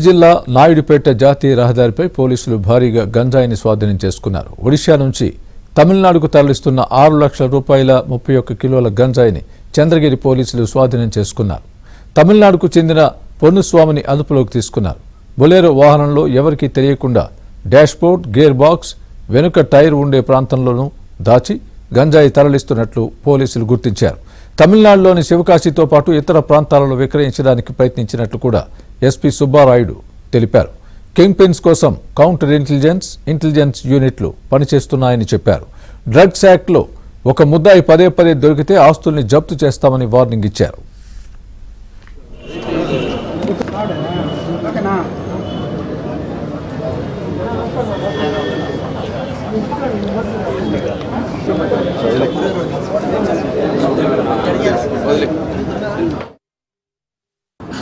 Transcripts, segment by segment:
జిల్లా నాయుడుపేట జాతీయ రహదారిపై పోలీసులు భారీగా గంజాయిని స్వాధీనం చేసుకున్నారు. ఒడిశా నుంచి తమిళనాడుకు తరలిస్తున్న 6 లక్షల రూపాయల 31 కిలోల గంజాయిని చంద్రగిరి పోలీసులు స్వాధీనం చేసుకున్నారు. తమిళనాడుకు చెందిన పొన్నుస్వామిని అదుపులోకి తీసుకున్నారు. బొలెరో వాహనంలో ఎవరికీ తెలియకుండా డాష్బోర్డ్, గేర్ బాక్స్, వెనుక టైర్ ఉండే ప్రాంతంలోనూ దాచి గంజాయి తరలిస్తున్నట్లు పోలీసులు గుర్తించారు. తమిళనాడులోని శివకాశితో పాటు ఇతర ప్రాంతాలలో విక్రయించడానికి ప్రయత్నించినట్లు కూడా ఎస్పీ సుబ్బారాయుడు తెలిపారు. కింగ్ పిన్స్ కోసం కౌంటర్ ఇంటెలిజెన్స్ యూనిట్లు పనిచేస్తున్నాయని చెప్పారు. డ్రగ్స్ యాక్ట్లో ఒక ముద్దాయి పదే దొరికితే ఆస్తుల్ని జప్తు చేస్తామని వార్నింగ్ ఇచ్చారు.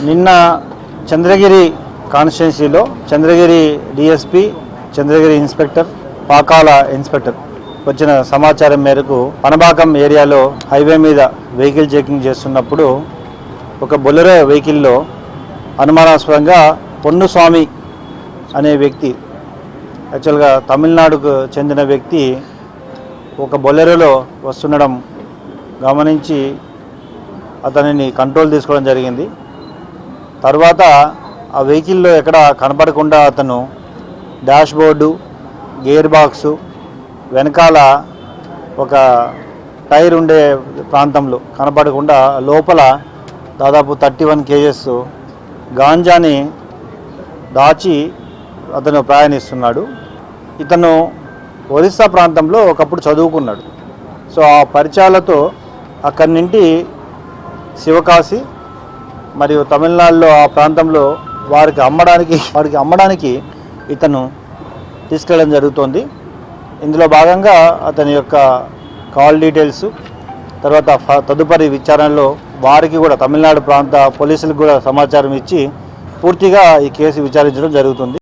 నిన్న చంద్రగిరి కాన్స్టిట్యున్సీలో Chandragiri DSP, Chandragiri inspector, Pakala inspector వచ్చిన సమాచారం మేరకు పనబాకం ఏరియాలో హైవే మీద వెహికల్ చెకింగ్ చేస్తున్నప్పుడు ఒక బొలెరో వెహికల్లో అనుమానాస్పదంగా పొన్నుస్వామి అనే వ్యక్తి, యాక్చువల్గా తమిళనాడుకు చెందిన వ్యక్తి ఒక బొలెరోలో వస్తుండడం గమనించి అతనిని కంట్రోల్ తీసుకోవడం జరిగింది. తర్వాత ఆ వెహికల్లో ఎక్కడ కనపడకుండా అతను డాష్బోర్డు, గేర్ బాక్సు, వెనకాల ఒక టైర్ ఉండే ప్రాంతంలో కనపడకుండా లోపల దాదాపు 31 kgs గాంజాని దాచి అతను ప్రయాణిస్తున్నాడు. ఇతను ఒరిస్సా ప్రాంతంలో ఒకప్పుడు చదువుకున్నాడు. సో ఆ పరిచయాలతో అక్కడి నుండి శివకాశి మరియు తమిళనాడులో ఆ ప్రాంతంలో వారికి అమ్మడానికి ఇతను తీసుకెళ్ళడం జరుగుతోంది. ఇందులో భాగంగా అతని యొక్క కాల్ డీటెయిల్స్, తర్వాత తదుపరి విచారణలో వారికి కూడా తమిళనాడు ప్రాంత పోలీసులకు కూడా సమాచారం ఇచ్చి పూర్తిగా ఈ కేసు విచారించడం జరుగుతుంది.